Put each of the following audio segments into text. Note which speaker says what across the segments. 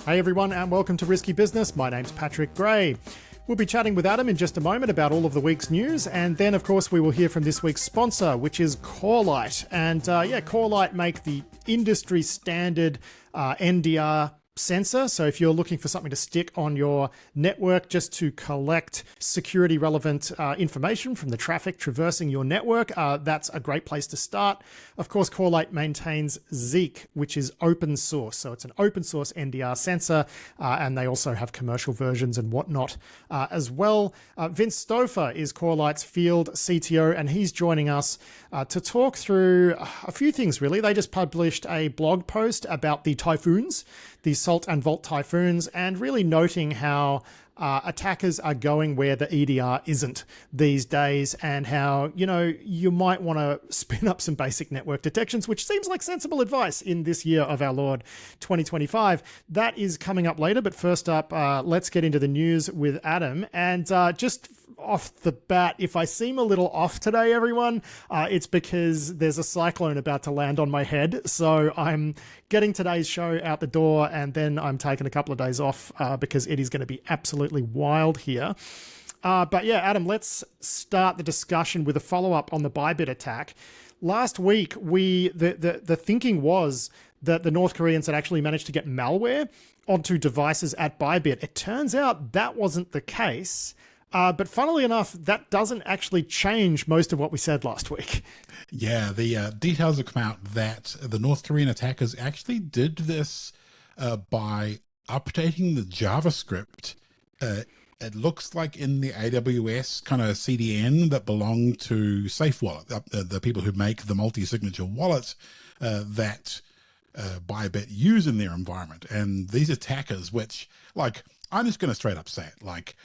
Speaker 1: Hey everyone, and welcome to Risky Business. My name's Patrick Gray. We'll be chatting with Adam in just a moment about all of the week's news, and then of course we will hear from this week's sponsor, which is Corite. And Corite make the industry standard NDR sensor. So if you're looking for something to stick on your network just to collect security relevant information from the traffic traversing your network, that's a great place to start. Of course, Corite maintains Zeek, which is open source. So it's an open source NDR sensor, and they also have commercial versions and whatnot as well. Vince Stouffer is Corite's field CTO, and he's joining us to talk through a few things really. They just published a blog post about the typhoons, the Salt and Vault typhoons, and really noting how attackers are going where the EDR isn't these days, and how, you might want to spin up some basic network detections, which seems like sensible advice in this year of our Lord 2025. That is coming up later, but first up, let's get into the news with Adam. And just off the bat, if I seem a little off today, everyone, it's because there's a cyclone about to land on my head. So I'm getting today's show out the door, and then I'm taking a couple of days off because it is going to be absolutely wild here. But yeah, Adam, let's start the discussion with a follow-up on the ByBit attack. Last week, the thinking was that the North Koreans had actually managed to get malware onto devices at ByBit. It turns out that wasn't the case. But funnily enough, that doesn't actually change most of what we said last week.
Speaker 2: Yeah, the details have come out that the North Korean attackers actually did this by updating the JavaScript. It looks like in the AWS kind of CDN that belong to SafeWallet, the people who make the multi-signature wallets that ByBit use in their environment. And these attackers, which, I'm just going to straight up say it,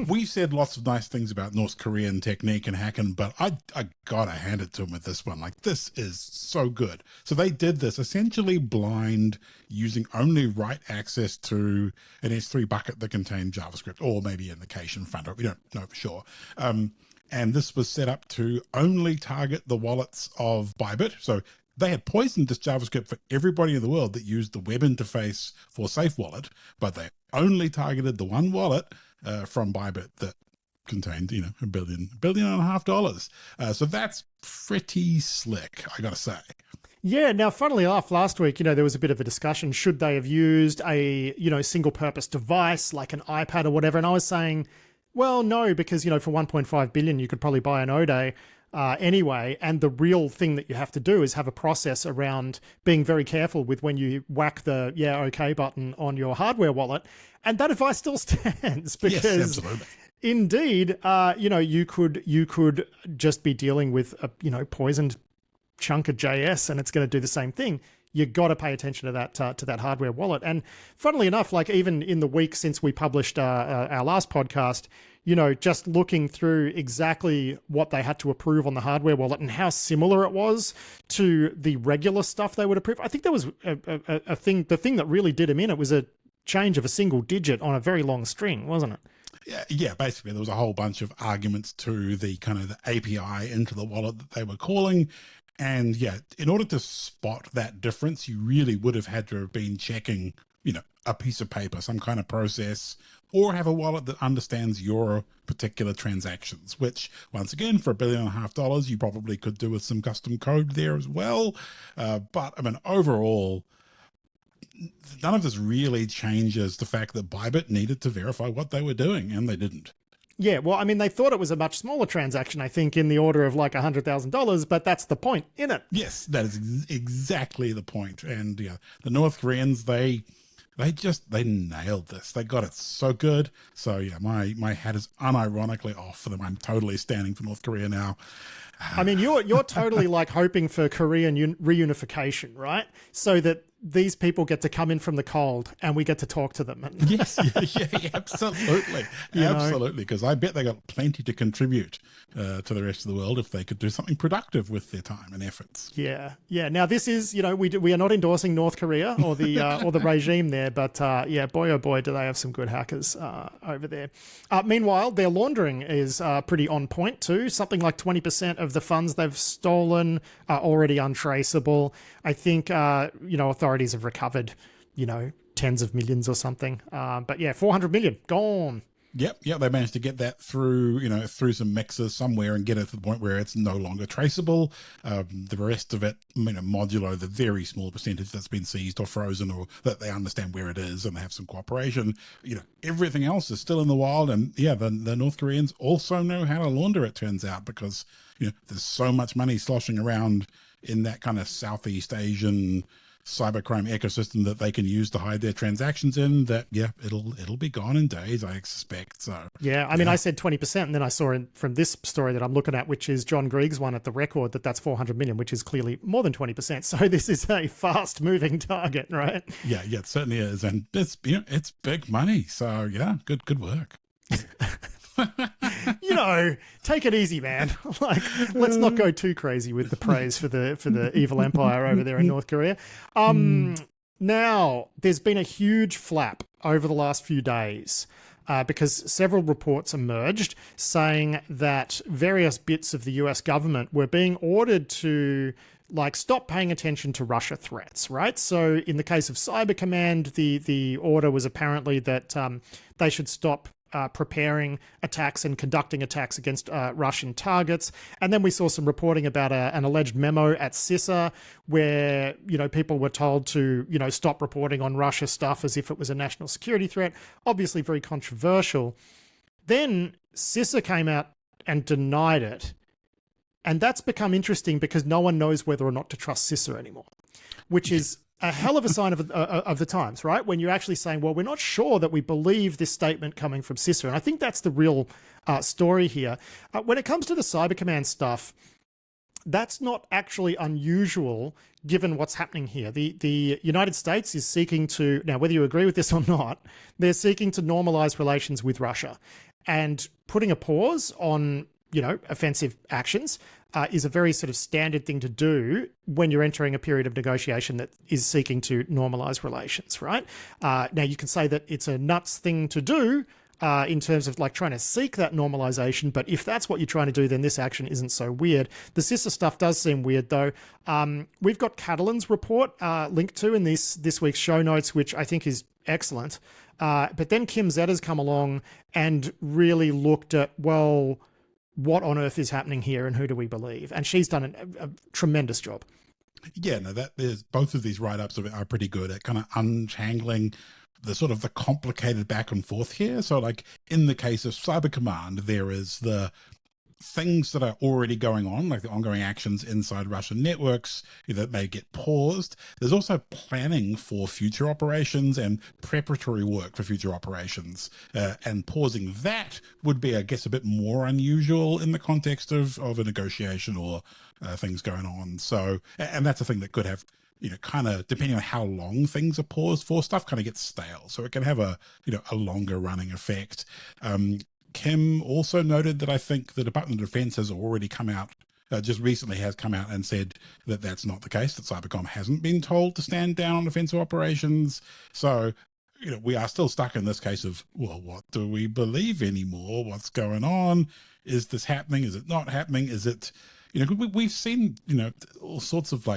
Speaker 2: we've said lots of nice things about North Korean technique and hacking, but I gotta hand it to them with this one. This is so good. So they did this essentially blind, using only write access to an S3 bucket that contained JavaScript, or maybe in the cache in front of it. We don't know for sure. And this was set up to only target the wallets of ByBit. So they had poisoned this JavaScript for everybody in the world that used the web interface for SafeWallet, but they only targeted the one wallet from ByBit that contained, $1.5 billion. So that's pretty slick, I gotta say.
Speaker 1: Yeah. Now, funnily enough, last week, there was a bit of a discussion. Should they have used a, single purpose device like an iPad or whatever? And I was saying, well, no, because, for 1.5 billion, you could probably buy an Ode anyway. And the real thing that you have to do is have a process around being very careful with when you whack the okay button on your hardware wallet. And that advice still stands, because
Speaker 2: yes, absolutely.
Speaker 1: Indeed, you could just be dealing with a poisoned chunk of JS, and it's going to do the same thing. You got to pay attention to that hardware wallet. And funnily enough, even in the week since we published our last podcast, just looking through exactly what they had to approve on the hardware wallet and how similar it was to the regular stuff they would approve. I think there was a thing, the thing that really did them in, it was a change of a single digit on a very long string, wasn't it?
Speaker 2: Yeah, basically there was a whole bunch of arguments to the kind of the API into the wallet that they were calling. And yeah, in order to spot that difference, you really would have had to have been checking, a piece of paper, some kind of process, or have a wallet that understands your particular transactions, which once again, for $1.5 billion, you probably could do with some custom code there as well. But overall, none of this really changes the fact that ByBit needed to verify what they were doing, and they didn't.
Speaker 1: Yeah, well, they thought it was a much smaller transaction, I think, in the order of $100,000, but that's the point, isn't it?
Speaker 2: Yes, that is exactly the point. And yeah, the North Koreans, they nailed this. They got it so good. So yeah, my hat is unironically off for them. I'm totally standing for North Korea now.
Speaker 1: You're totally hoping for Korean reunification, right? So that these people get to come in from the cold and we get to talk to them.
Speaker 2: Yes, yeah, absolutely. Absolutely, because I bet they got plenty to contribute to the rest of the world if they could do something productive with their time and efforts.
Speaker 1: Yeah. Now this is, we are not endorsing North Korea or the regime there, but boy, oh boy, do they have some good hackers over there. Meanwhile, their laundering is pretty on point too. Something like 20% of the funds they've stolen are already untraceable. I think, authorities have recovered, tens of millions or something. But yeah, 400 million gone.
Speaker 2: Yep, they managed to get that through, through some mixers somewhere and get it to the point where it's no longer traceable. The rest of it, modulo the very small percentage that's been seized or frozen, or that they understand where it is and they have some cooperation. Everything else is still in the wild, and the North Koreans also know how to launder it, turns out, because there's so much money sloshing around in that kind of Southeast Asian cybercrime ecosystem that they can use to hide their transactions in, that it'll be gone in days, I expect. So
Speaker 1: I mean, I said 20%, and then I saw from this story that I'm looking at, which is John Grieg's one at the Record, that's 400 million, which is clearly more than 20%. So this is a fast moving target, right?
Speaker 2: Yeah, it certainly is, and it's it's big money. So good work.
Speaker 1: Take it easy, man. Let's not go too crazy with the praise for the evil empire over there in North Korea. Now, there's been a huge flap over the last few days because several reports emerged saying that various bits of the US government were being ordered to stop paying attention to Russia threats, right? So in the case of Cyber Command, the order was apparently that they should stop preparing attacks and conducting attacks against Russian targets. And then we saw some reporting about an alleged memo at CISA where, people were told to, stop reporting on Russia stuff as if it was a national security threat. Obviously very controversial. Then CISA came out and denied it. And that's become interesting because no one knows whether or not to trust CISA anymore, which is a hell of a sign of the times, right? When you're actually saying, well, we're not sure that we believe this statement coming from CISA. And I think that's the real story here. When it comes to the Cyber Command stuff, that's not actually unusual given what's happening here. The United States is seeking to, now whether you agree with this or not, they're seeking to normalize relations with Russia. And putting a pause on offensive actions is a very sort of standard thing to do when you're entering a period of negotiation that is seeking to normalize relations, right? Now, you can say that it's a nuts thing to do in terms of trying to seek that normalization, but if that's what you're trying to do, then this action isn't so weird. The CISA stuff does seem weird, though. We've got Catalan's report linked to in this week's show notes, which I think is excellent. But then Kim Zeta's come along and really looked at, well, what on earth is happening here and who do we believe? And she's done a tremendous job.
Speaker 2: Yeah, no, both of these write-ups are pretty good at kind of untangling the sort of the complicated back and forth here. So in the case of Cyber Command, there is the things that are already going on, like the ongoing actions inside Russian networks that may get paused. There's also planning for future operations and preparatory work for future operations. And pausing that would be, I guess, a bit more unusual in the context of a negotiation or things going on. So, and that's a thing that could have, kind of depending on how long things are paused for, stuff kind of gets stale. So it can have a longer running effect. Kim also noted that I think the Department of Defense has already come out, just recently has come out and said that that's not the case, that Cybercom hasn't been told to stand down on offensive operations. So, we are still stuck in this case of, well, what do we believe anymore? What's going on? Is this happening? Is it not happening? Is it, we've seen, all sorts of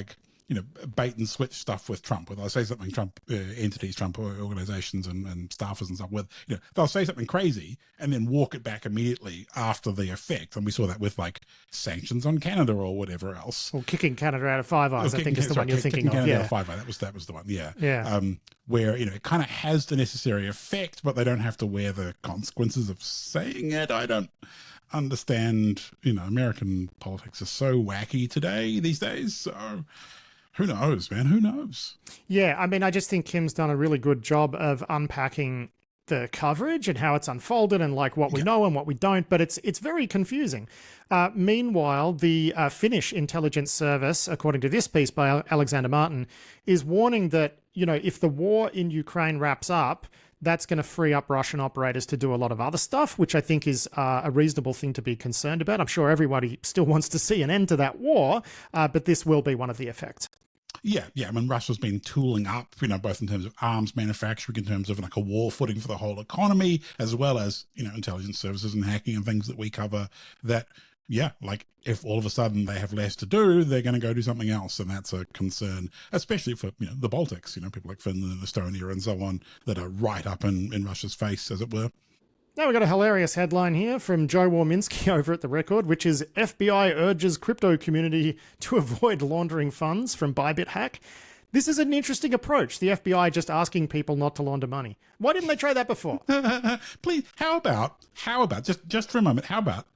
Speaker 2: bait and switch stuff with Trump, where they'll say something Trump entities, Trump organizations and staffers and stuff with, they'll say something crazy and then walk it back immediately after the effect. And we saw that with sanctions on Canada or whatever else.
Speaker 1: Or kicking Canada out of Five Eyes, I think is the one you're thinking of.
Speaker 2: Canada out of Five Eyes, that was the one. Yeah.
Speaker 1: Yeah.
Speaker 2: Where, it kind of has the necessary effect, but they don't have to wear the consequences of saying it. I don't understand, American politics are so wacky these days. So who knows, man? Who knows? Yeah,
Speaker 1: I mean, I just think Kim's done a really good job of unpacking the coverage and how it's unfolded and what we know and what we don't, but it's very confusing. Meanwhile, the Finnish intelligence service, according to this piece by Alexander Martin, is warning that, if the war in Ukraine wraps up, that's going to free up Russian operators to do a lot of other stuff, which I think is a reasonable thing to be concerned about. I'm sure everybody still wants to see an end to that war, but this will be one of the effects.
Speaker 2: Yeah. I mean, Russia's been tooling up, both in terms of arms manufacturing, in terms of a war footing for the whole economy, as well as, intelligence services and hacking and things that we cover that yeah, like if all of a sudden they have less to do, they're going to go do something else. And that's a concern, especially for, the Baltics, people like Finland and Estonia and so on that are right up in Russia's face, as it were.
Speaker 1: Now we've got a hilarious headline here from Joe Warminski over at The Record, which is FBI urges crypto community to avoid laundering funds from ByBit hack. This is an interesting approach. The FBI just asking people not to launder money. Why didn't they try that before?
Speaker 2: Please, how about, just for a moment, how about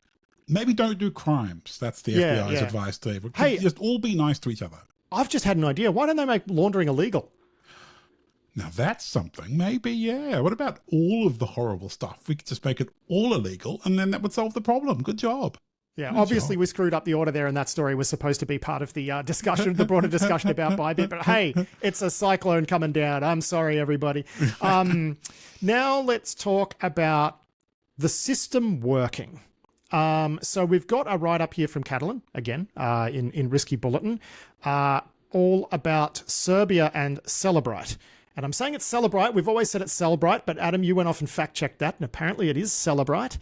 Speaker 2: maybe don't do crimes? That's the FBI's advice to everyone. Hey, just all be nice to each other.
Speaker 1: I've just had an idea. Why don't they make laundering illegal?
Speaker 2: Now that's something, maybe, yeah. What about all of the horrible stuff? We could just make it all illegal and then that would solve the problem. Good job.
Speaker 1: Yeah, obviously we screwed up the order there, and that story was supposed to be part of the discussion, the broader discussion about ByBit. But hey, it's a cyclone coming down. I'm sorry, everybody. Now let's talk about the system working. So we've got a write-up here from Catalan, again, in Risky Bulletin, all about Serbia and Cellebrite. And I'm saying it's Cellebrite. We've always said it's Cellebrite, but Adam, you went off and fact-checked that, and apparently it is Cellebrite.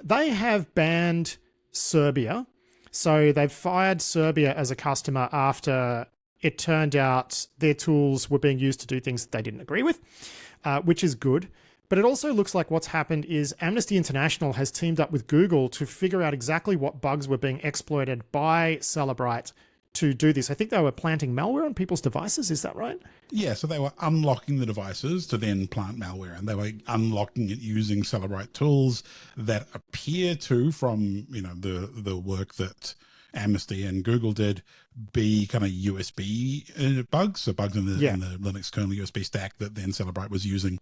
Speaker 1: They have banned Serbia. So they've fired Serbia as a customer after it turned out their tools were being used to do things that they didn't agree with, which is good. But it also looks like what's happened is Amnesty International has teamed up with Google to figure out exactly what bugs were being exploited by Cellebrite to do this. I think they were planting malware on people's devices. Is that right?
Speaker 2: Yeah, so they were unlocking the devices to then plant malware, and they were unlocking it using Cellebrite tools that appear to, from the work that Amnesty and Google did, be kind of USB bugs, so bugs in the Linux kernel USB stack that then Cellebrite was using.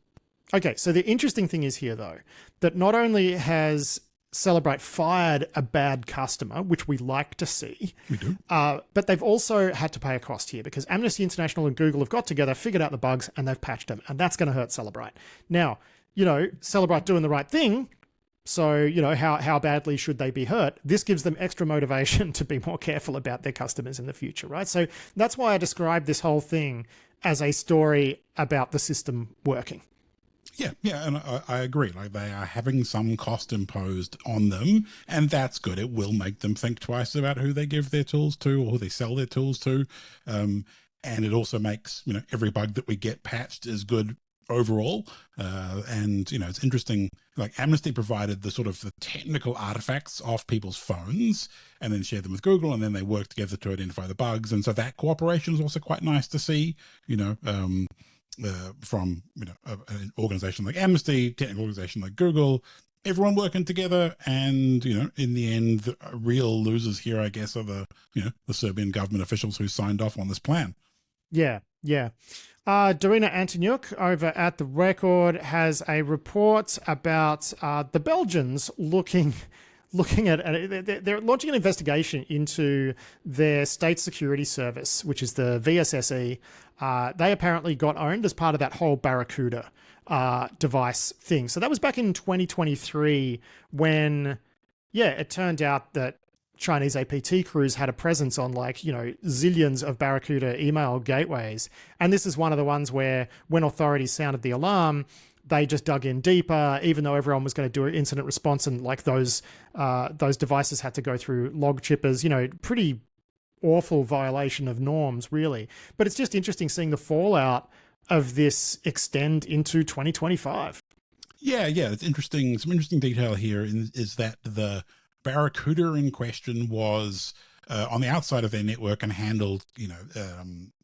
Speaker 1: Okay, so the interesting thing is here, though, that not only has Cellebrite fired a bad customer, which we like to see.
Speaker 2: We do.
Speaker 1: But they've also had to pay a cost here because Amnesty International and Google have got together, figured out the bugs, and they've patched them. And that's going to hurt Cellebrite. Now, Cellebrite doing the right thing. So, how badly should they be hurt? This gives them extra motivation to be more careful about their customers in the future, right? So that's why I describe this whole thing as a story about the system working.
Speaker 2: Yeah, and I agree. Like, they are having some cost imposed on them, and that's good. It will make them think twice about who they give their tools to or who they sell their tools to. And it also makes, every bug that we get patched is good overall. And, it's interesting, like Amnesty provided the sort of the technical artifacts off people's phones and then shared them with Google, and then they work together to identify the bugs. And so that cooperation is also quite nice to see, from an organization like Amnesty, technical organization like Google, everyone working together. And in the end, the real losers here, I guess, are the Serbian government officials who signed off on this plan.
Speaker 1: Yeah. Darina Antoniuk over at The Record has a report about the Belgians looking at, they're launching an investigation into their state security service, which is the VSSE. They apparently got owned as part of that whole Barracuda device thing. So that was back in 2023 when, it turned out that Chinese APT crews had a presence on zillions of Barracuda email gateways. And this is one of the ones where when authorities sounded the alarm, they just dug in deeper, even though everyone was going to do an incident response, and those devices had to go through log chippers, pretty awful violation of norms, really. But it's just interesting seeing the fallout of this extend into 2025.
Speaker 2: Yeah, it's interesting. Some interesting detail here is that the Barracuda in question was on the outside of their network and handled,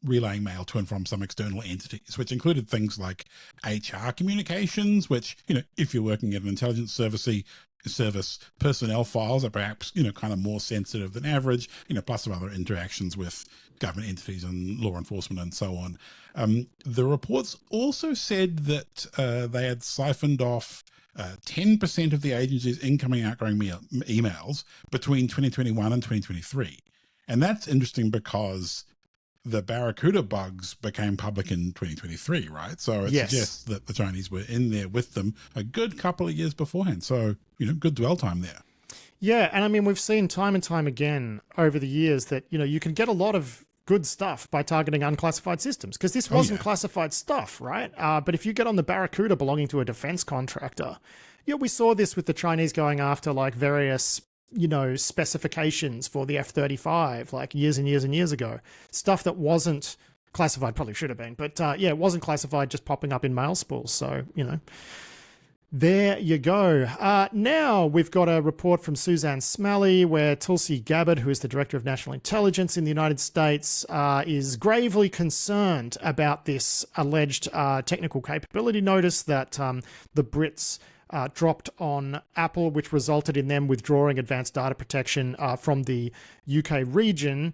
Speaker 2: relaying mail to and from some external entities, which included things like HR communications, which, if you're working at an intelligence service, personnel files are perhaps, kind of more sensitive than average, plus some other interactions with government entities and law enforcement and so on. The reports also said that they had siphoned off 10% of the agency's incoming and outgoing emails between 2021 and 2023. And that's interesting because the Barracuda bugs became public in 2023, right? So it suggests that the Chinese were in there with them a good couple of years beforehand. So, good dwell time there.
Speaker 1: Yeah, and I mean, we've seen time and time again over the years that, you can get a lot of good stuff by targeting unclassified systems, because this wasn't classified stuff, right? But if you get on the Barracuda belonging to a defense contractor, we saw this with the Chinese going after various specifications for the F-35 like years and years and years ago. Stuff that wasn't classified, probably should have been, but it wasn't classified, just popping up in mail spools. So, there you go. Now we've got a report from Suzanne Smalley where Tulsi Gabbard, who is the Director of National Intelligence in the United States, is gravely concerned about this alleged technical capability notice that the Brits dropped on Apple, which resulted in them withdrawing advanced data protection from the UK region.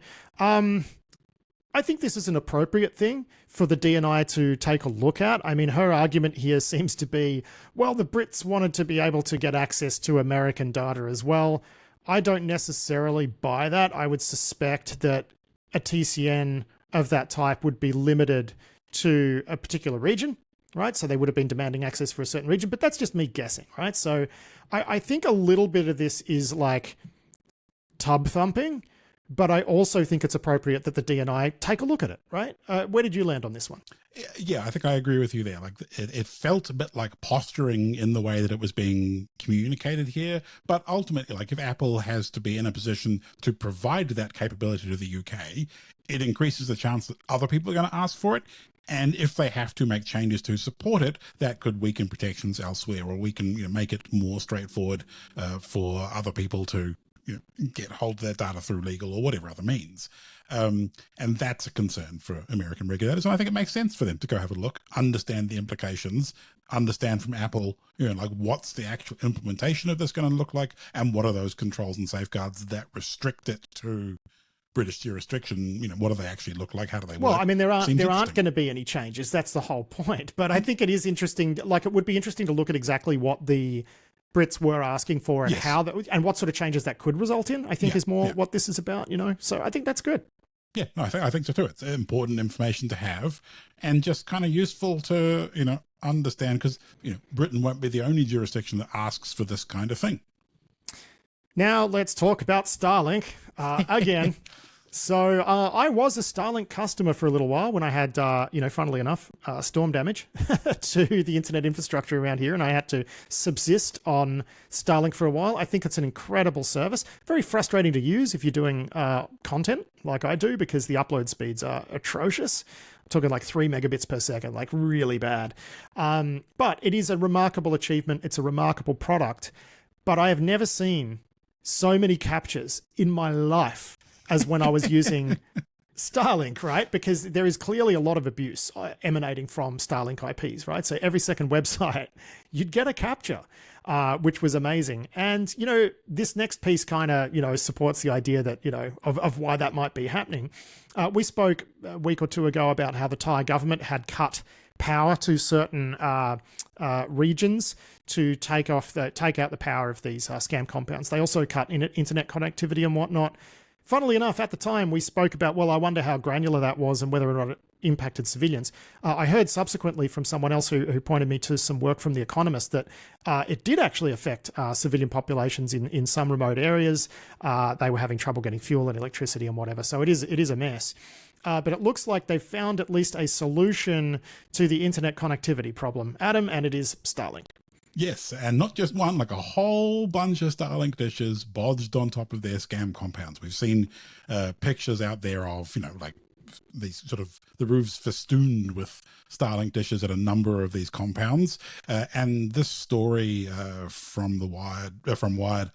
Speaker 1: I think this is an appropriate thing for the DNI to take a look at. I mean, her argument here seems to be, well, the Brits wanted to be able to get access to American data as well. I don't necessarily buy that. I would suspect that a TCN of that type would be limited to a particular region, right? So they would have been demanding access for a certain region, but that's just me guessing, right? So I think a little bit of this is like tub thumping, but I also think it's appropriate that the DNI take a look at it, right? Where did you land on this one?
Speaker 2: Yeah, I think I agree with you there. Like it felt a bit like posturing in the way that it was being communicated here. But ultimately, like if Apple has to be in a position to provide that capability to the UK, it increases the chance that other people are going to ask for it. And if they have to make changes to support it, that could weaken protections elsewhere, or we can make it more straightforward for other people to get hold of their data through legal or whatever other means. And that's a concern for American regulators. And I think it makes sense for them to go have a look, understand the implications, understand from Apple, like what's the actual implementation of this going to look like, and what are those controls and safeguards that restrict it to British jurisdiction. What do they actually look like? How do they work?
Speaker 1: Well, I mean, there aren't going to be any changes. That's the whole point. But I think it is interesting. Like, it would be interesting to look at exactly what the Brits were asking for and how that, and what sort of changes that could result in, I think is more what this is about, So I think that's good.
Speaker 2: Yeah, no, I think so too. It's important information to have, and just kind of useful to, understand, because, Britain won't be the only jurisdiction that asks for this kind of thing.
Speaker 1: Now let's talk about Starlink again. So I was a Starlink customer for a little while when I had, funnily enough, storm damage to the internet infrastructure around here, and I had to subsist on Starlink for a while. I think it's an incredible service. Very frustrating to use if you're doing content like I do, because the upload speeds are atrocious. I'm talking like 3 megabits per second, like really bad. But it is a remarkable achievement. It's a remarkable product. But I have never seen so many captures in my life as when I was using Starlink, right? Because there is clearly a lot of abuse emanating from Starlink IPs, right? So every second website, you'd get a capture, which was amazing. And, this next piece kind of, supports the idea that, of why that might be happening. We spoke a week or two ago about how the Thai government had cut power to certain regions to take out the power of these scam compounds. They also cut internet connectivity and whatnot. Funnily enough, at the time, we spoke about, well, I wonder how granular that was and whether or not it impacted civilians. I heard subsequently from someone else who pointed me to some work from The Economist that it did actually affect civilian populations in some remote areas. They were having trouble getting fuel and electricity and whatever. So it is a mess. But it looks like they've found at least a solution to the internet connectivity problem, Adam, and it is Starlink.
Speaker 2: Yes, and not just one, like a whole bunch of Starlink dishes bodged on top of their scam compounds. We've seen pictures out there of, like these sort of the roofs festooned with Starlink dishes at a number of these compounds. And this story from Wired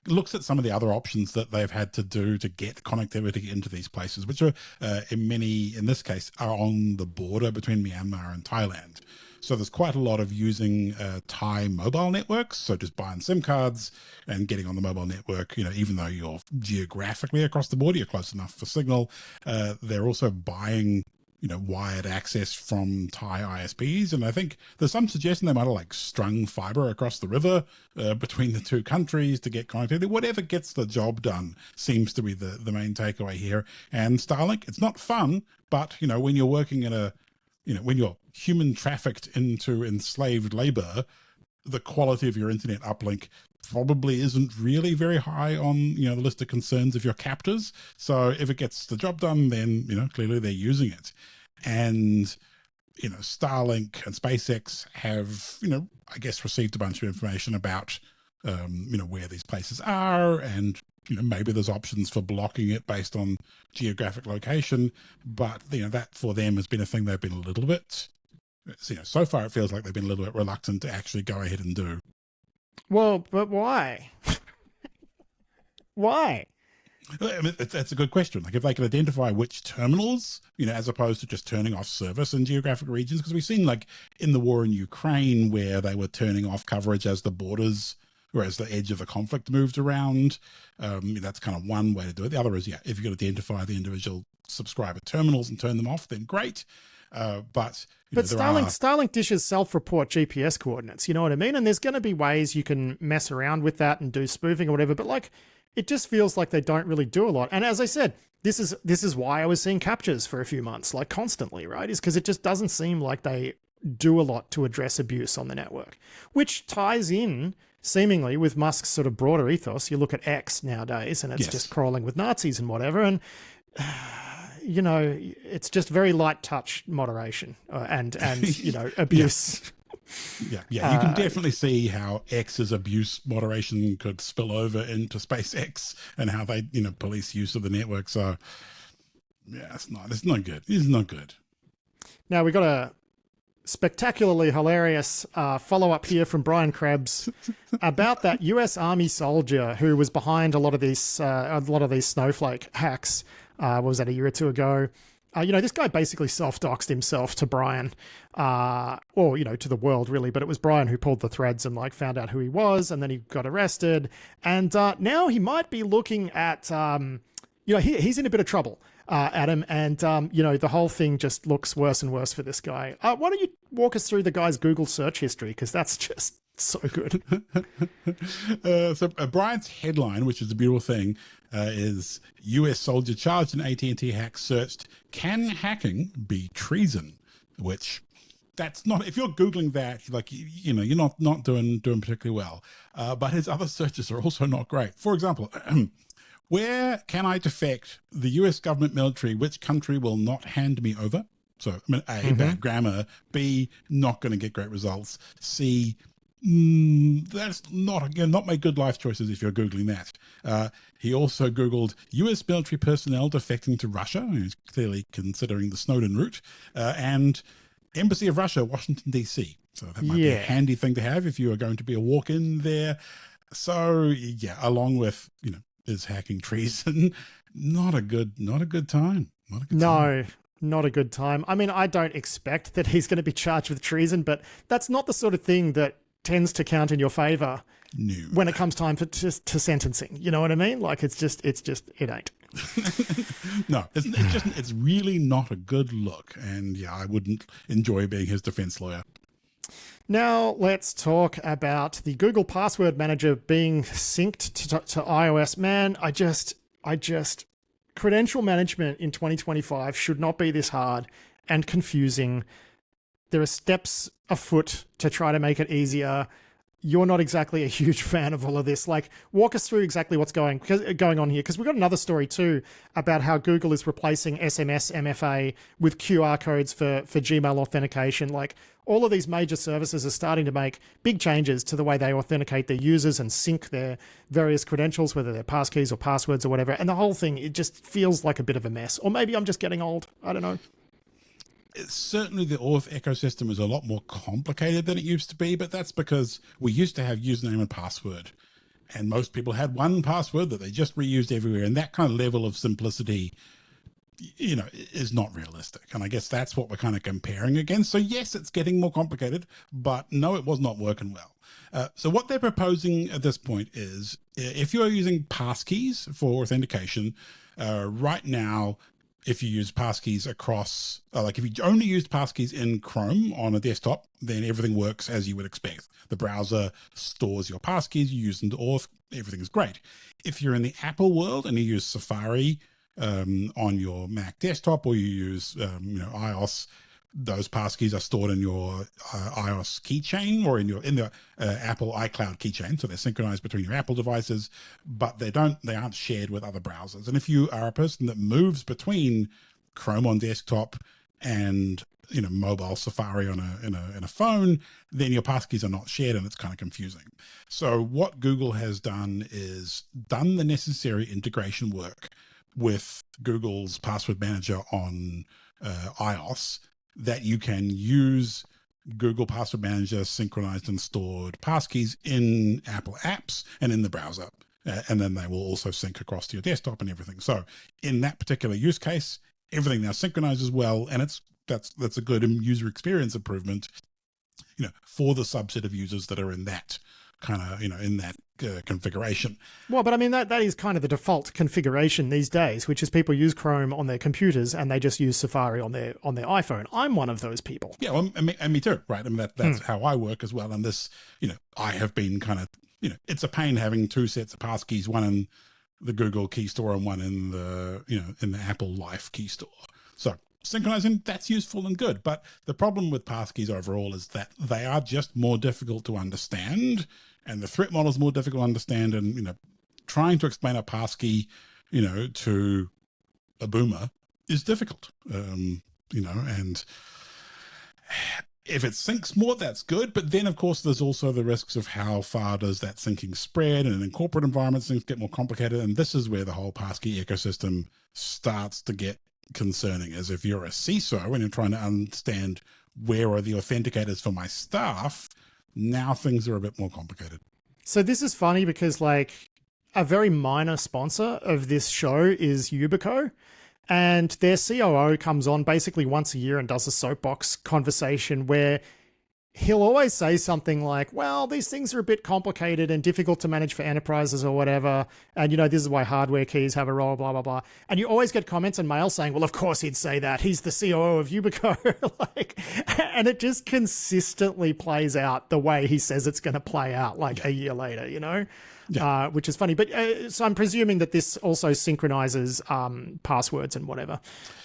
Speaker 2: looks at some of the other options that they've had to do to get connectivity into these places, which are in this case, are on the border between Myanmar and Thailand. So there's quite a lot of using Thai mobile networks. So just buying SIM cards and getting on the mobile network, even though you're geographically across the border, you're close enough for signal. They're also buying, wired access from Thai ISPs. And I think there's some suggestion they might have strung fiber across the river between the two countries to get connectivity. Whatever gets the job done seems to be the main takeaway here. And Starlink, it's not fun, but, when you're working in when you're human trafficked into enslaved labor, the quality of your internet uplink probably isn't really very high on, the list of concerns of your captors. So if it gets the job done, then, clearly they're using it. And, Starlink and SpaceX have, I guess, received a bunch of information about where these places are, and maybe there's options for blocking it based on geographic location. But that for them has been a thing they've been a little bit. So far it feels like they've been a little bit reluctant to actually go ahead and do.
Speaker 1: Well, but why? Why?
Speaker 2: I mean, that's a good question. Like if they can identify which terminals, as opposed to just turning off service in geographic regions, because we've seen like in the war in Ukraine where they were turning off coverage as the borders or as the edge of the conflict moved around. That's kind of one way to do it. The other is, if you can identify the individual subscriber terminals and turn them off, then great. But
Speaker 1: Starlink dishes self-report GPS coordinates, you know what I mean? And there's going to be ways you can mess around with that and do spoofing or whatever. But like, it just feels like they don't really do a lot. And as I said, this is why I was seeing captures for a few months, like constantly, right? Is because it just doesn't seem like they do a lot to address abuse on the network, which ties in seemingly with Musk's sort of broader ethos. You look at X nowadays and it's just crawling with Nazis and whatever. And, it's just very light touch moderation and abuse.
Speaker 2: Yeah, you can definitely see how X's abuse moderation could spill over into SpaceX and how they, police use of the network. So, it's not good. It's not good.
Speaker 1: Now we got a spectacularly hilarious follow-up here from Brian Krebs about that US Army soldier who was behind a lot of these snowflake hacks. What was that, a year or two ago? This guy basically self-doxed himself to Brian, to the world really, but it was Brian who pulled the threads and found out who he was, and then he got arrested. And now he might be looking at, he's in a bit of trouble, Adam, and, the whole thing just looks worse and worse for this guy. Why don't you walk us through the guy's Google search history, because that's just so good.
Speaker 2: So Brian's headline, which is a beautiful thing, is US soldier charged in AT&T hack searched, can hacking be treason? Which that's not, if you're Googling that, you're not doing particularly well. But his other searches are also not great. For example, where can I defect the US government military? Which country will not hand me over? So, A, bad grammar. B, not going to get great results. C, that's not my good life choices if you're Googling that. He also Googled US military personnel defecting to Russia. He's clearly considering the Snowden route. And Embassy of Russia, Washington, D.C. So that might be a handy thing to have if you are going to be a walk-in there. So, along with, is hacking treason, not a good time.
Speaker 1: No, not a good time. I mean, I don't expect that he's going to be charged with treason, but that's not the sort of thing that tends to count in your favor when it comes time to sentencing. You know what I mean? Like it ain't.
Speaker 2: No, it's really not a good look. And I wouldn't enjoy being his defense lawyer.
Speaker 1: Now let's talk about the Google Password Manager being synced to iOS. Man, I just credential management in 2025 should not be this hard and confusing. There are steps afoot to try to make it easier. You're not exactly a huge fan of all of this. Walk us through exactly what's going on here, because we've got another story too about how Google is replacing SMS MFA with QR codes for Gmail authentication. All of these major services are starting to make big changes to the way they authenticate their users and sync their various credentials, whether they're passkeys or passwords or whatever. And the whole thing, it just feels like a bit of a mess. Or maybe I'm just getting old. I don't know.
Speaker 2: Certainly the auth ecosystem is a lot more complicated than it used to be, but that's because we used to have username and password, and most people had one password that they just reused everywhere, and that kind of level of simplicity is not realistic. And I guess that's what we're kind of comparing against. So yes, it's getting more complicated, but no, it was not working well. So what they're proposing at this point is, if you're using passkeys for authentication, right now, if you use passkeys across, if you only used passkeys in Chrome on a desktop, then everything works as you would expect. The browser stores your passkeys, you use them to auth, everything is great. If you're in the Apple world and you use Safari on your Mac desktop, or you use iOS, those passkeys are stored in your iOS keychain or in the Apple iCloud keychain. So they're synchronized between your Apple devices, but they aren't shared with other browsers. And if you are a person that moves between Chrome on desktop and mobile Safari on a phone, then your passkeys are not shared and it's kind of confusing. So what Google has done is done the necessary integration work with Google's password manager on iOS, that you can use Google Password Manager synchronized and stored passkeys in Apple apps and in the browser. And then they will also sync across to your desktop and everything. So in that particular use case, everything now synchronizes well, and that's a good user experience improvement, for the subset of users that are in that kind of, in that configuration.
Speaker 1: Well, but I mean, that is kind of the default configuration these days, which is people use Chrome on their computers and they just use Safari on their iPhone. I'm one of those people.
Speaker 2: Yeah, well, and me too, right? I mean, that's how I work as well. And this, I have been kind of, it's a pain having two sets of passkeys, one in the Google key store and one in the, in the Apple Life key store. So synchronizing, that's useful and good. But the problem with passkeys overall is that they are just more difficult to understand, and the threat model is more difficult to understand. And, trying to explain a passkey, to a boomer is difficult, and if it syncs more, that's good. But then, of course, there's also the risks of how far does that syncing spread, and in corporate environments, things get more complicated. And this is where the whole passkey ecosystem starts to get concerning, as if you're a CISO and you're trying to understand where are the authenticators for my staff, now things are a bit more complicated.
Speaker 1: So this is funny because like a very minor sponsor of this show is Yubico, and their COO comes on basically once a year and does a soapbox conversation where he'll always say something like, well, these things are a bit complicated and difficult to manage for enterprises or whatever. And, this is why hardware keys have a role, blah, blah, blah. And you always get comments in mail saying, well, of course he'd say that. He's the COO of Yubico. And it just consistently plays out the way he says it's going to play out like a year later, Yeah. Which is funny. But so I'm presuming that this also synchronizes passwords and whatever.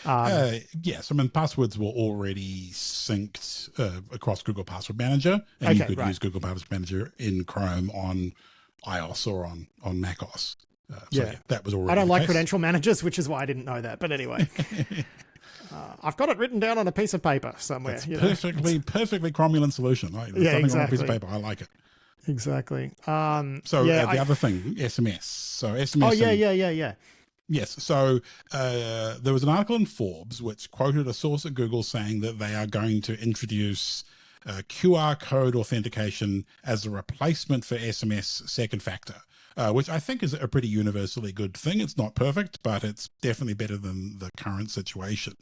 Speaker 2: Yes. I mean, passwords were already synced across Google Password Manager, and you could use Google Password Manager in Chrome on iOS or on macOS. That was already
Speaker 1: I don't
Speaker 2: the
Speaker 1: like
Speaker 2: case.
Speaker 1: credential managers, which is why I didn't know that. But anyway. I've got it written down on a piece of paper somewhere.
Speaker 2: It's perfectly cromulent solution. Right? There's nothing on a piece of paper. I like it.
Speaker 1: Exactly.
Speaker 2: The other thing, SMS. So SMS.
Speaker 1: Oh, yeah.
Speaker 2: Yes. So there was an article in Forbes which quoted a source at Google saying that they are going to introduce QR code authentication as a replacement for SMS second factor, which I think is a pretty universally good thing. It's not perfect, but it's definitely better than the current situation.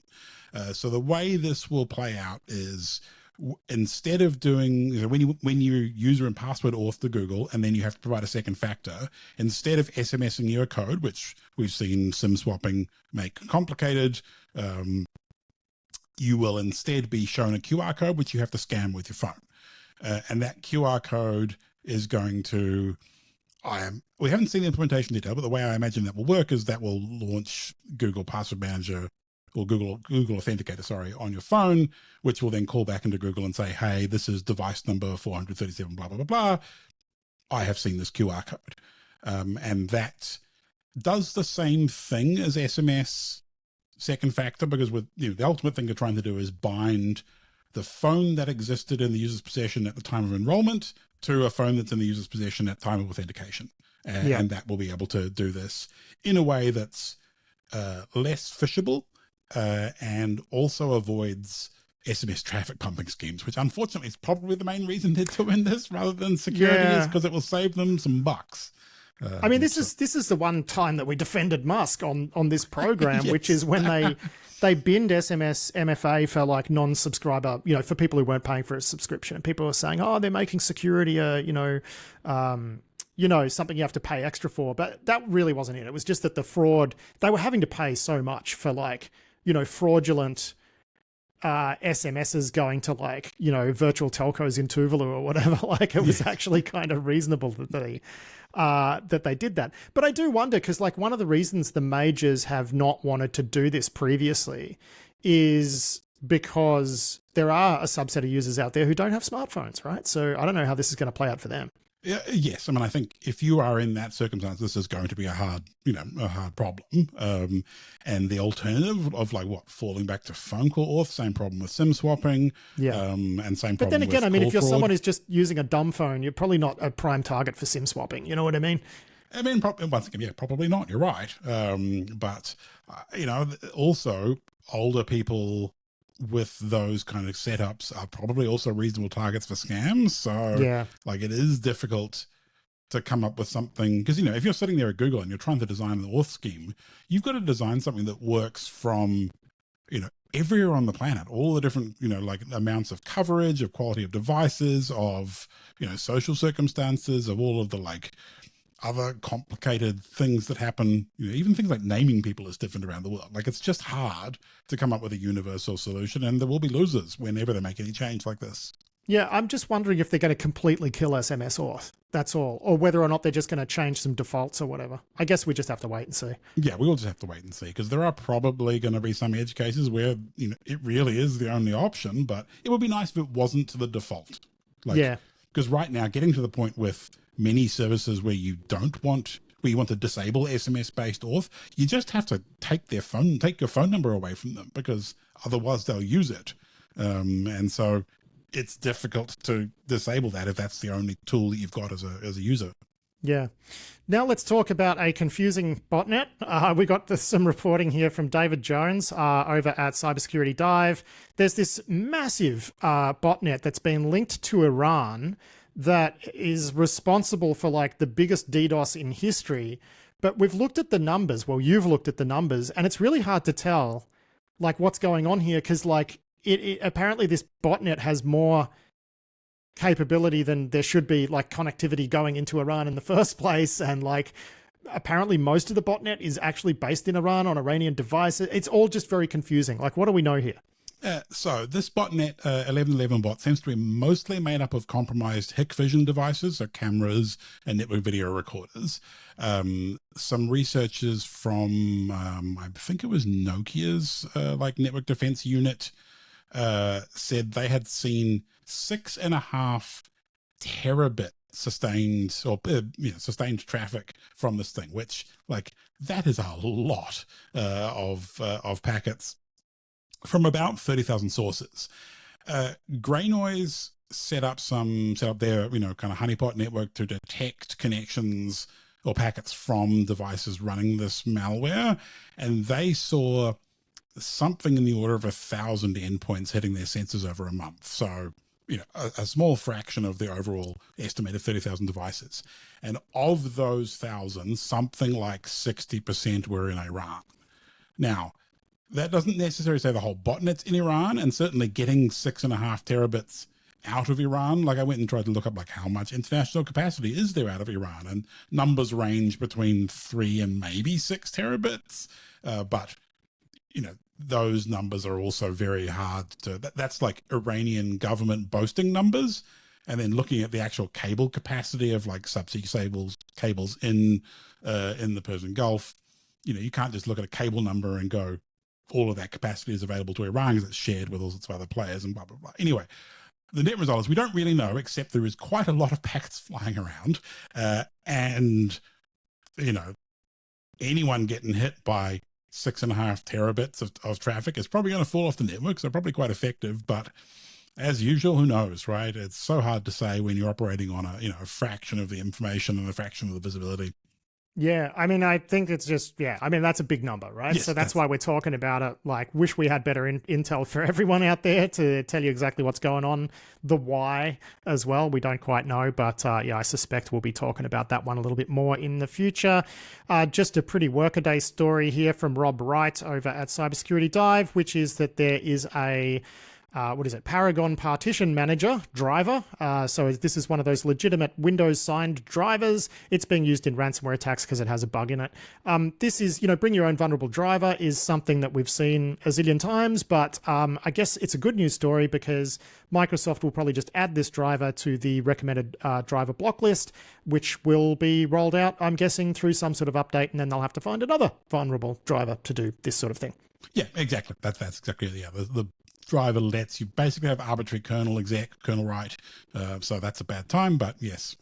Speaker 2: So the way this will play out is, instead of doing, when you user and password auth to Google and then you have to provide a second factor, instead of SMSing you a code, which we've seen SIM swapping make complicated, you will instead be shown a QR code which you have to scan with your phone, and that QR code is going to, we haven't seen the implementation detail, but the way I imagine that will work is that will launch Google Password Manager or Google Authenticator, on your phone, which will then call back into Google and say, hey, this is device number 437, blah, blah, blah, blah. I have seen this QR code. And that does the same thing as SMS second factor, because with the ultimate thing you're trying to do is bind the phone that existed in the user's possession at the time of enrollment to a phone that's in the user's possession at time of authentication. And that will be able to do this in a way that's less phishable, and also avoids SMS traffic pumping schemes, which unfortunately is probably the main reason they're doing this rather than security, is because it will save them some bucks.
Speaker 1: I mean, this is the one time that we defended Musk on this program, yes. Which is when they binned SMS MFA for like non-subscriber, for people who weren't paying for a subscription. And people were saying, oh, they're making security, something you have to pay extra for. But that really wasn't it. It was just that the fraud, they were having to pay so much for like, fraudulent SMSs going to like, virtual telcos in Tuvalu or whatever. Like it was actually kind of reasonable that they did that. But I do wonder, because like one of the reasons the majors have not wanted to do this previously is because there are a subset of users out there who don't have smartphones, right? So I don't know how this is going to play out for them.
Speaker 2: Yes, I mean, I think if you are in that circumstance, this is going to be a hard problem. And the alternative of like what, falling back to phone call auth, same problem with SIM swapping,
Speaker 1: Yeah.
Speaker 2: and same
Speaker 1: But
Speaker 2: problem
Speaker 1: then again,
Speaker 2: with
Speaker 1: I mean,
Speaker 2: call
Speaker 1: if you're
Speaker 2: fraud.
Speaker 1: someone who's just using a dumb phone, you're probably not a prime target for SIM swapping. You know what I mean?
Speaker 2: I mean, once again, yeah, probably not. You're right. But also older people with those kind of setups are probably also reasonable targets for scams. So
Speaker 1: Yeah.
Speaker 2: like it is difficult to come up with something, because if you're sitting there at Google and you're trying to design an auth scheme, you've got to design something that works from everywhere on the planet, all the different like amounts of coverage, of quality of devices, of social circumstances, of all of the like other complicated things that happen. Even things like naming people is different around the world. Like it's just hard to come up with a universal solution, and there will be losers whenever they make any change like this.
Speaker 1: Yeah, I'm just wondering if they're going to completely kill SMS auth. That's all. Or whether or not they're just going to change some defaults or whatever. I guess we just have to wait and see.
Speaker 2: Yeah, we will just have to wait and see, because there are probably going to be some edge cases where it really is the only option, but it would be nice if it wasn't the default.
Speaker 1: Yeah.
Speaker 2: Because right now, getting to the point with many services where you want to disable SMS-based auth, you just have to take your phone number away from them, because otherwise they'll use it. And so it's difficult to disable that if that's the only tool that you've got as a user.
Speaker 1: Yeah. Now let's talk about a confusing botnet. We got some reporting here from David Jones over at Cybersecurity Dive. There's this massive botnet that's been linked to Iran that is responsible for like the biggest DDoS in history. But we've looked at the numbers. Well, you've looked at the numbers, and it's really hard to tell like what's going on here, because like it apparently this botnet has more capability than there should be, like connectivity going into Iran in the first place. And like apparently most of the botnet is actually based in Iran on Iranian devices. It's all just very confusing. Like, what do we know here?
Speaker 2: So this botnet 1111 bot seems to be mostly made up of compromised Hikvision devices, so cameras and network video recorders. Some researchers from, I think it was Nokia's like network defense unit, said they had seen 6.5 terabit sustained traffic from this thing, which like that is a lot of packets from about 30,000 sources. Grey Noise set up their kind of honeypot network to detect connections or packets from devices running this malware, and they saw something in the order of 1,000 endpoints hitting their sensors over a month. So a small fraction of the overall estimated 30,000 devices. And of those 1,000, something like 60% were in Iran. Now, that doesn't necessarily say the whole botnet's in Iran, and certainly getting 6.5 terabits out of Iran, like I went and tried to look up like how much international capacity is there out of Iran, and numbers range between 3 and maybe 6 terabits. But those numbers are also very hard to, that's like Iranian government boasting numbers. And then looking at the actual cable capacity of like subsea cables in the Persian Gulf, you can't just look at a cable number and go, all of that capacity is available to Iran because it's shared with all sorts of other players and blah, blah, blah. Anyway, the net result is we don't really know, except there is quite a lot of packets flying around. And anyone getting hit by 6.5 terabits of traffic is probably going to fall off the network. So probably quite effective, but as usual, who knows, right? It's so hard to say when you're operating on a fraction of the information and a fraction of the visibility.
Speaker 1: Yeah, I mean, I think it's just, I mean, that's a big number, right?
Speaker 2: Yes,
Speaker 1: so that's why we're talking about it. Like, wish we had better intel for everyone out there to tell you exactly what's going on. The why as well, we don't quite know. But I suspect we'll be talking about that one a little bit more in the future. Just a pretty workaday story here from Rob Wright over at Cybersecurity Dive, which is that there is a Paragon Partition Manager driver. So this is one of those legitimate Windows signed drivers. It's being used in ransomware attacks because it has a bug in it. This is, bring your own vulnerable driver is something that we've seen a zillion times, but I guess it's a good news story because Microsoft will probably just add this driver to the recommended driver block list, which will be rolled out, I'm guessing, through some sort of update, and then they'll have to find another vulnerable driver to do this sort of thing.
Speaker 2: Yeah, exactly. That's exactly the driver lets you basically have arbitrary kernel exec, kernel write. So that's a bad time. But yes,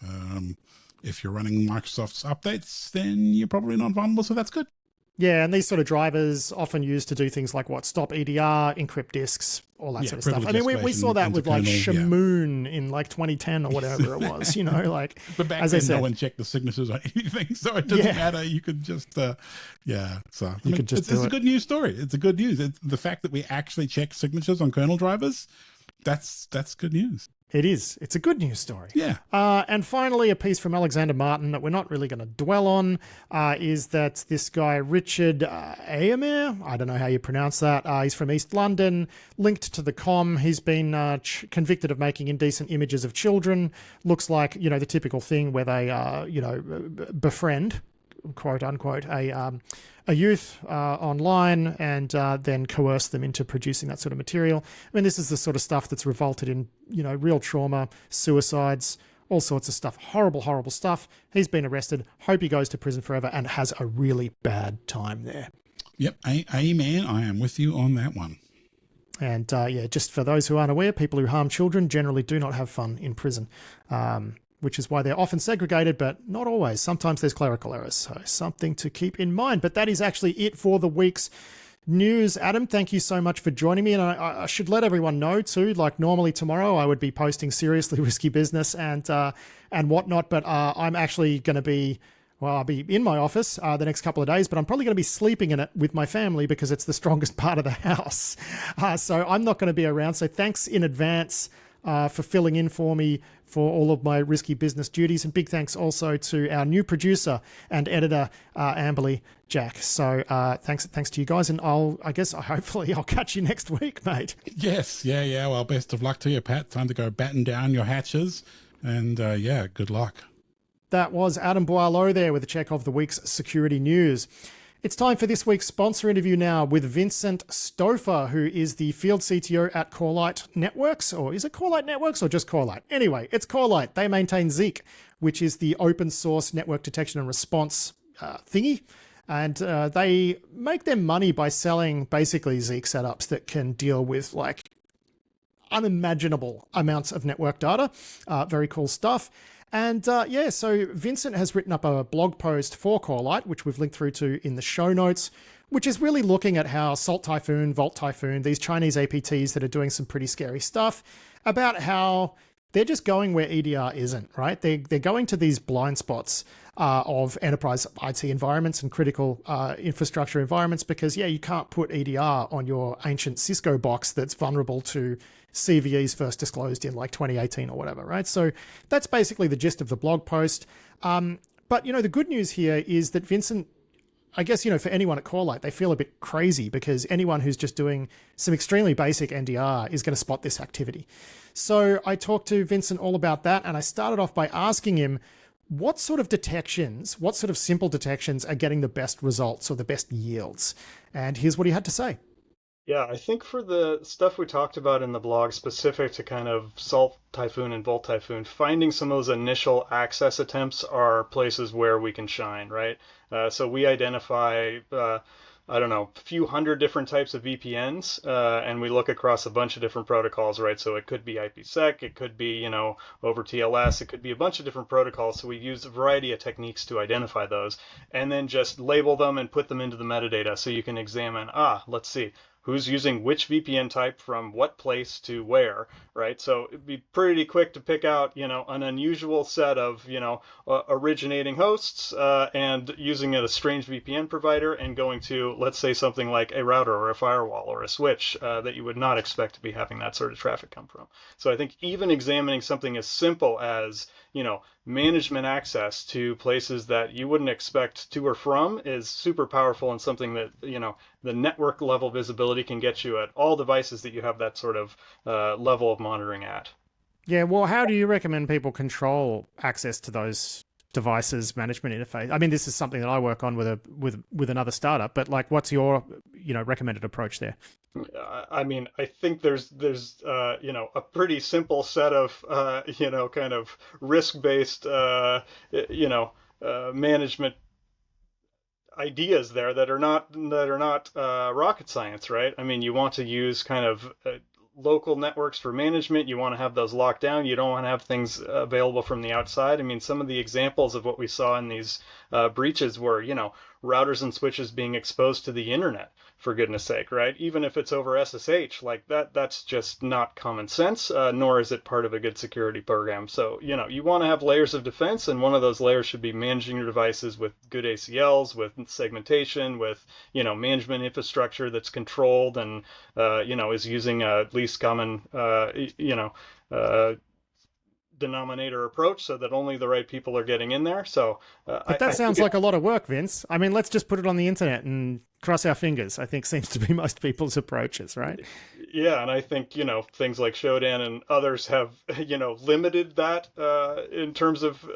Speaker 2: if you're running Microsoft's updates, then you're probably not vulnerable. So that's good.
Speaker 1: Yeah, and these sort of drivers often used to do things like what? Stop EDR, encrypt disks, all that sort of stuff. I mean, we saw that with like Shamoon in like 2010 or whatever it was, you know, like.
Speaker 2: But back then, no one checked the signatures on anything, so it doesn't matter. You could just, so it's a good news story. It's a good news. The fact that we actually check signatures on kernel drivers, that's good news.
Speaker 1: It is. It's a good news story.
Speaker 2: Yeah.
Speaker 1: And finally, a piece from Alexander Martin that we're not really going to dwell on is that this guy, Richard Ayamir, I don't know how you pronounce that. He's from East London, linked to the com. He's been convicted of making indecent images of children. Looks like, you know, the typical thing where they, befriend, quote unquote, a youth online and then coerce them into producing that sort of material. I mean, this is the sort of stuff that's revolted in, you know, real trauma, suicides, all sorts of stuff. Horrible, horrible stuff. He's been arrested. Hope he goes to prison forever and has a really bad time there.
Speaker 2: Yep. Amen. I am with you on that one.
Speaker 1: And just for those who aren't aware, people who harm children generally do not have fun in prison. Which is why they're often segregated, but not always. Sometimes there's clerical errors, so something to keep in mind. But that is actually it for the week's news. Adam, thank you so much for joining me. And I should let everyone know too, like normally tomorrow I would be posting seriously risky business and whatnot, but I'm actually going to be, well, I'll be in my office the next couple of days, but I'm probably going to be sleeping in it with my family because it's the strongest part of the house. So I'm not going to be around. So thanks in advance for filling in for me for all of my risky business duties. And big thanks also to our new producer and editor, Amberly Jack. So thanks to you guys. And hopefully I'll catch you next week, mate.
Speaker 2: Yes. Yeah. Well, best of luck to you, Pat. Time to go batten down your hatches. And good luck.
Speaker 1: That was Adam Boileau there with a check of the week's security news. It's time for this week's sponsor interview now with Vincent Stouffer, who is the field CTO at Corite Networks. Or is it Corite Networks or just Corite? Anyway, it's Corite. They maintain Zeek, which is the open source network detection and response thingy. And they make their money by selling basically Zeek setups that can deal with like unimaginable amounts of network data. Very cool stuff. And so Vincent has written up a blog post for Corite, which we've linked through to in the show notes, which is really looking at how Salt Typhoon, Volt Typhoon, these Chinese APTs that are doing some pretty scary stuff, about how they're just going where EDR isn't, right? They're going to these blind spots of enterprise IT environments and critical infrastructure environments because, you can't put EDR on your ancient Cisco box that's vulnerable to CVEs first disclosed in like 2018 or whatever, right? So that's basically the gist of the blog post. But, the good news here is that Vincent, I guess, for anyone at Corite, they feel a bit crazy because anyone who's just doing some extremely basic NDR is going to spot this activity. So I talked to Vincent all about that, and I started off by asking him what sort of simple detections are getting the best results or the best yields. And here's what he had to say.
Speaker 3: Yeah, I think for the stuff we talked about in the blog specific to kind of Salt Typhoon and Volt Typhoon, finding some of those initial access attempts are places where we can shine, right? So we identify, a few hundred different types of VPNs, and we look across a bunch of different protocols, right? So it could be IPsec, it could be, over TLS, it could be a bunch of different protocols. So we use a variety of techniques to identify those and then just label them and put them into the metadata so you can examine, let's see, who's using which VPN type from what place to where, right? So it'd be pretty quick to pick out, an unusual set of, originating hosts and using a strange VPN provider and going to, let's say, something like a router or a firewall or a switch that you would not expect to be having that sort of traffic come from. So I think even examining something as simple as, management access to places that you wouldn't expect to or from is super powerful and something that, the network level visibility can get you at all devices that you have that sort of level of monitoring at.
Speaker 1: Yeah, well, how do you recommend people control access to those devices management interface? I mean, this is something that I work on with another startup, but like, what's your recommended approach there?
Speaker 3: I mean, I think there's a pretty simple set of kind of risk-based management ideas there that are not rocket science, right? I mean, you want to use kind of local networks for management. You want to have those locked down. You don't want to have things available from the outside. I mean, some of the examples of what we saw in these breaches were, routers and switches being exposed to the internet, for goodness sake, right? Even if it's over SSH, like that's just not common sense, nor is it part of a good security program. So, you want to have layers of defense, and one of those layers should be managing your devices with good ACLs, with segmentation, with, management infrastructure that's controlled and, is using a least common, denominator approach so that only the right people are getting in there. So,
Speaker 1: but that sounds like a lot of work, Vince. I mean, let's just put it on the internet and cross our fingers, I think seems to be most people's approaches, right?
Speaker 3: Yeah, and I think, things like Shodan and others have, limited that in terms of,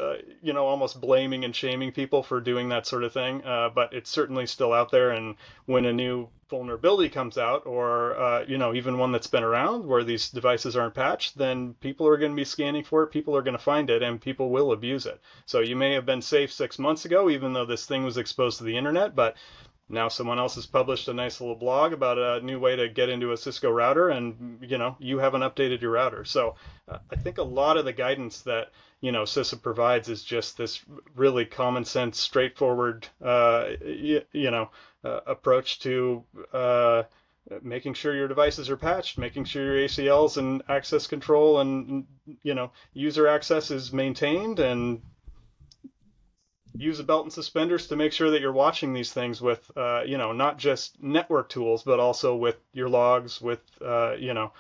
Speaker 3: almost blaming and shaming people for doing that sort of thing. But it's certainly still out there. And when a new vulnerability comes out, or, even one that's been around where these devices aren't patched, then people are going to be scanning for it, people are going to find it, and people will abuse it. So you may have been safe 6 months ago, even though this thing was exposed to the internet, but now someone else has published a nice little blog about a new way to get into a Cisco router, and you haven't updated your router. So I think a lot of the guidance that CISA provides is just this really common sense, straightforward approach to making sure your devices are patched, making sure your ACLs and access control and user access is maintained, and use a belt and suspenders to make sure that you're watching these things with, not just network tools, but also with your logs, with, your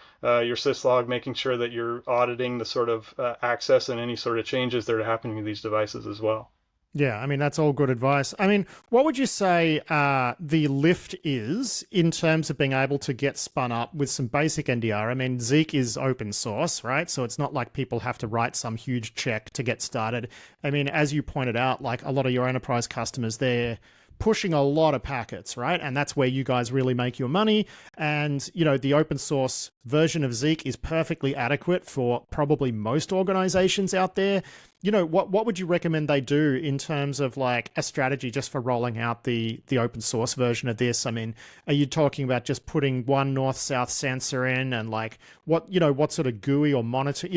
Speaker 3: syslog, making sure that you're auditing the sort of access and any sort of changes that are happening to these devices as well.
Speaker 1: Yeah, I mean, that's all good advice. I mean, what would you say the lift is in terms of being able to get spun up with some basic NDR? I mean, Zeek is open source, right? So it's not like people have to write some huge check to get started. I mean, as you pointed out, like a lot of your enterprise customers, they're pushing a lot of packets, right? And that's where you guys really make your money. And, the open source version of Zeek is perfectly adequate for probably most organizations out there. What would you recommend they do in terms of like a strategy just for rolling out the open source version of this? I mean, are you talking about just putting one north-south sensor in and like what sort of GUI or monitor,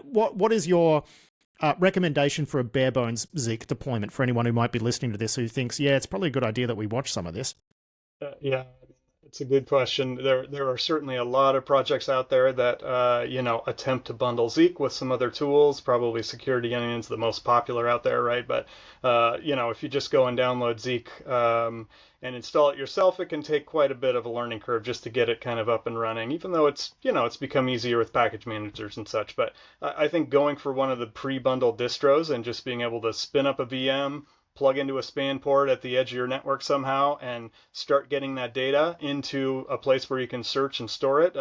Speaker 1: what is your recommendation for a bare bones Zeek deployment for anyone who might be listening to this who thinks, yeah, it's probably a good idea that we watch some of this?
Speaker 3: Yeah, it's a good question. There are certainly a lot of projects out there that attempt to bundle Zeek with some other tools. Probably Security Onion's the most popular out there, right? But if you just go and download Zeek and install it yourself, it can take quite a bit of a learning curve just to get it kind of up and running, even though it's become easier with package managers and such. But I think going for one of the pre-bundled distros and just being able to spin up a VM, plug into a span port at the edge of your network somehow, and start getting that data into a place where you can search and store it.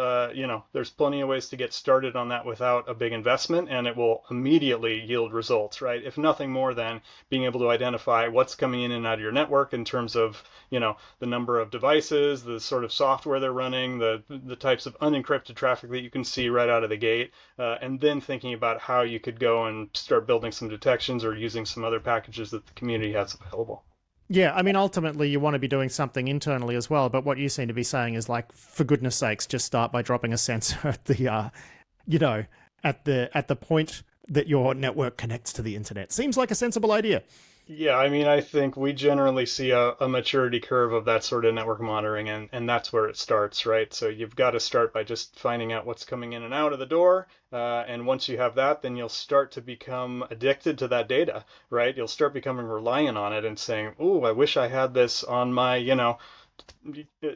Speaker 3: There's plenty of ways to get started on that without a big investment, and it will immediately yield results, right? If nothing more than being able to identify what's coming in and out of your network in terms of, the number of devices, the sort of software they're running, the types of unencrypted traffic that you can see right out of the gate, and then thinking about how you could go and start building some detections or using some other packages that the community has available.
Speaker 1: Yeah, I mean, ultimately, you want to be doing something internally as well. But what you seem to be saying is, like, for goodness sakes, just start by dropping a sensor at the, at the point that your network connects to the internet. Seems like a sensible idea.
Speaker 3: Yeah, I mean, I think we generally see a maturity curve of that sort of network monitoring, and that's where it starts, right? So you've got to start by just finding out what's coming in and out of the door. And once you have that, then you'll start to become addicted to that data, right? You'll start becoming reliant on it and saying, "Oh, I wish I had this on my,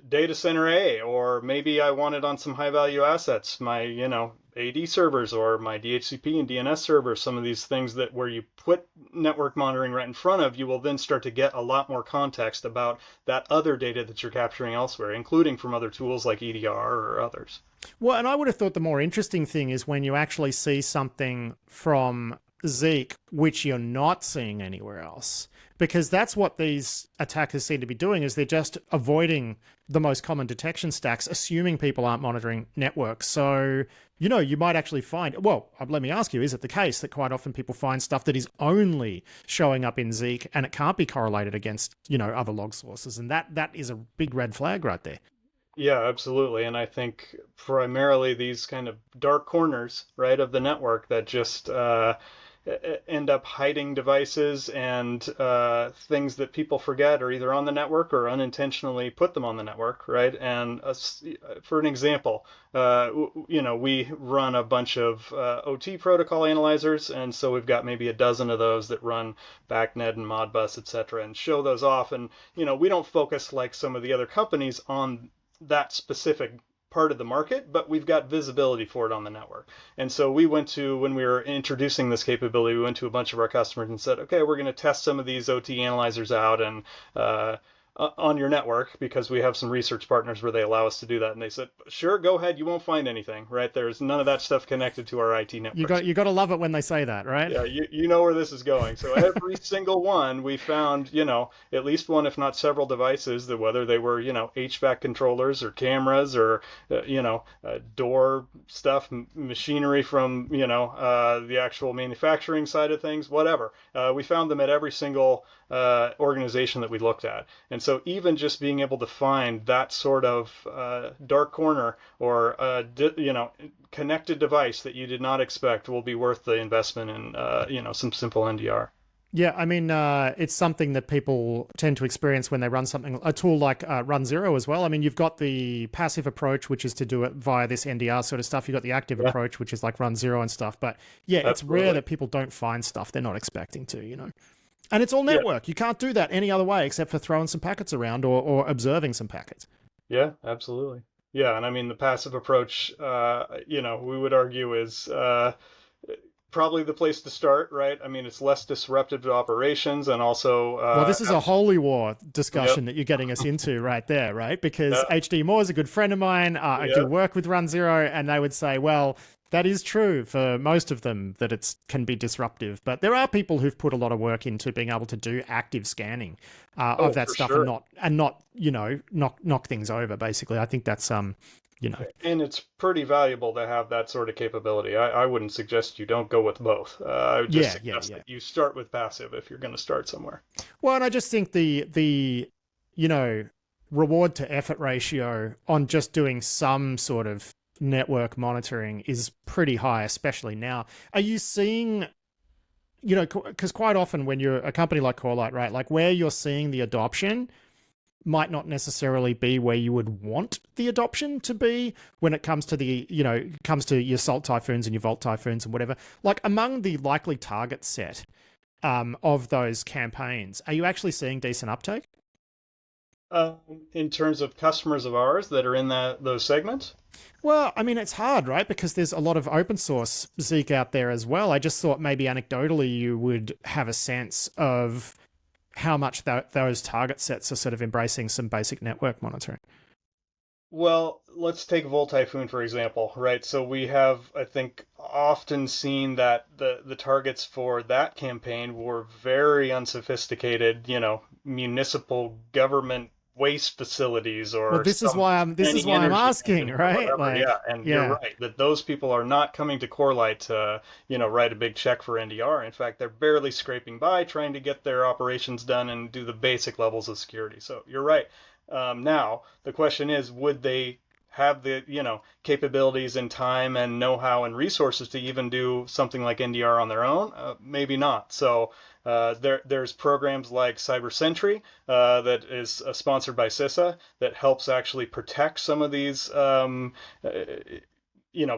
Speaker 3: data center A, or maybe I want it on some high value assets, my, AD servers or my DHCP and DNS servers," some of these things that where you put network monitoring right in front of you will then start to get a lot more context about that other data that you're capturing elsewhere, including from other tools like EDR or others.
Speaker 1: Well, and I would have thought the more interesting thing is when you actually see something from Zeek, which you're not seeing anywhere else. Because that's what these attackers seem to be doing, is they're just avoiding the most common detection stacks, assuming people aren't monitoring networks. So, you might actually find, well, let me ask you, is it the case that quite often people find stuff that is only showing up in Zeek and it can't be correlated against, other log sources? And that is a big red flag right there.
Speaker 3: Yeah, absolutely. And I think primarily these kind of dark corners, right, of the network that just end up hiding devices and things that people forget are either on the network or unintentionally put them on the network, right? And for an example, we run a bunch of OT protocol analyzers, and so we've got maybe a dozen of those that run BACnet and Modbus, et cetera, and show those off. And we don't focus like some of the other companies on that specific part of the market, but we've got visibility for it on the network. And so when we were introducing this capability, we went to a bunch of our customers and said, okay, we're going to test some of these OT analyzers out and on your network because we have some research partners where they allow us to do that. And they said, sure, go ahead. You won't find anything, right? There's none of that stuff connected to our IT network.
Speaker 1: You got to love it when they say that, right?
Speaker 3: Yeah, you know where this is going. So every single one, we found, at least one, if not several devices that whether they were, HVAC controllers or cameras or, door stuff, machinery from, the actual manufacturing side of things, whatever. We found them at every single organization that we looked at. And so even just being able to find that sort of dark corner or, connected device that you did not expect will be worth the investment in, some simple NDR.
Speaker 1: Yeah, I mean, it's something that people tend to experience when they run a tool like Run Zero as well. I mean, you've got the passive approach, which is to do it via this NDR sort of stuff. You've got the active approach, which is like Run Zero and stuff. But yeah, it's rare that people don't find stuff they're not expecting to. And it's all network. You can't do that any other way except for throwing some packets around or observing some packets.
Speaker 3: Yeah, absolutely. Yeah, and I mean, the passive approach, we would argue is probably the place to start, right? I mean, it's less disruptive to operations and also...
Speaker 1: well, this is a holy war discussion that you're getting us into right there, right? Because HD Moore is a good friend of mine. I do work with Run Zero, and they would say, well, that is true for most of them, that it can be disruptive. But there are people who've put a lot of work into being able to do active scanning of that stuff and not knock things over, basically. I think that's...
Speaker 3: And it's pretty valuable to have that sort of capability. I wouldn't suggest you don't go with both. I would just suggest that you start with passive if you're going to start somewhere.
Speaker 1: Well, and I just think the reward to effort ratio on just doing some sort of network monitoring is pretty high, especially now. Are you seeing, because quite often when you're a company like Corite, right, like where you're seeing the adoption might not necessarily be where you would want the adoption to be when it comes to comes to your Salt Typhoons and your Volt Typhoons and whatever. Like among the likely target set of those campaigns, are you actually seeing decent uptake?
Speaker 3: In terms of customers of ours that are in those segments?
Speaker 1: Well, I mean, it's hard, right? Because there's a lot of open source Zeek out there as well. I just thought maybe anecdotally you would have a sense of how much those target sets are sort of embracing some basic network monitoring.
Speaker 3: Well, let's take Volt Typhoon, for example, right? So we have, I think, often seen that the targets for that campaign were very unsophisticated, municipal government waste facilities or
Speaker 1: this is why I'm asking, right?
Speaker 3: You're right that those people are not coming to Corelight to write a big check for NDR. In fact, they're barely scraping by trying to get their operations done and do the basic levels of security. So you're right. Now the question is, would they have the capabilities and time and know-how and resources to even do something like NDR on their own? Maybe not. So there's programs like CyberSentry that is sponsored by CISA that helps actually protect some of these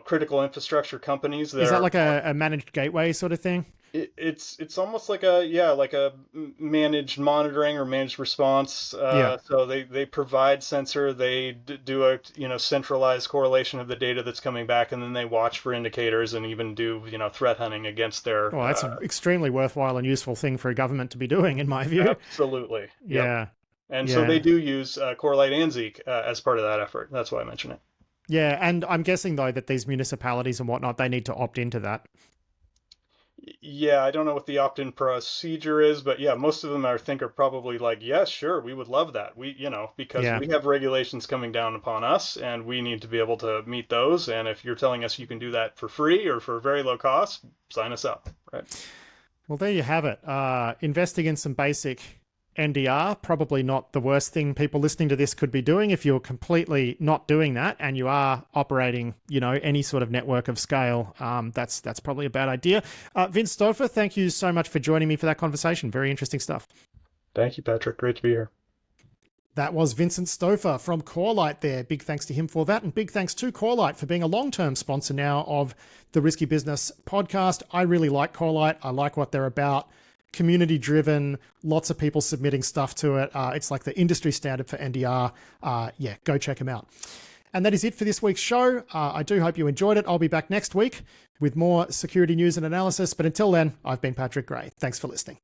Speaker 3: critical infrastructure companies.
Speaker 1: Is that like a managed gateway sort of thing?
Speaker 3: It's almost like a managed monitoring or managed response. So they provide sensor, they do a centralized correlation of the data that's coming back, and then they watch for indicators and even do threat hunting against their.
Speaker 1: Well, that's an extremely worthwhile and useful thing for a government to be doing, in my view.
Speaker 3: Absolutely.
Speaker 1: Yeah.
Speaker 3: Yep. And so they do use Corelight and Zeek as part of that effort. That's why I mention it.
Speaker 1: Yeah, and I'm guessing though that these municipalities and whatnot, they need to opt into that.
Speaker 3: Yeah, I don't know what the opt-in procedure is, but yeah, most of them I think are probably like, yes, sure, we would love that. Because we have regulations coming down upon us and we need to be able to meet those. And if you're telling us you can do that for free or for very low cost, sign us up, right?
Speaker 1: Well, there you have it. Investing in some basic NDR, probably not the worst thing people listening to this could be doing. If you're completely not doing that and you are operating, any sort of network of scale, that's probably a bad idea. Vince Stouffer, thank you so much for joining me for that conversation. Very interesting stuff.
Speaker 3: Thank you, Patrick. Great to be here.
Speaker 1: That was Vincent Stouffer from Corite there. Big thanks to him for that. And big thanks to Corite for being a long-term sponsor now of the Risky Business podcast. I really like Corite. I like what they're about. Community driven, lots of people submitting stuff to it. It's like the industry standard for NDR. Go check them out. And that is it for this week's show. I do hope you enjoyed it. I'll be back next week with more security news and analysis. But until then, I've been Patrick Gray. Thanks for listening.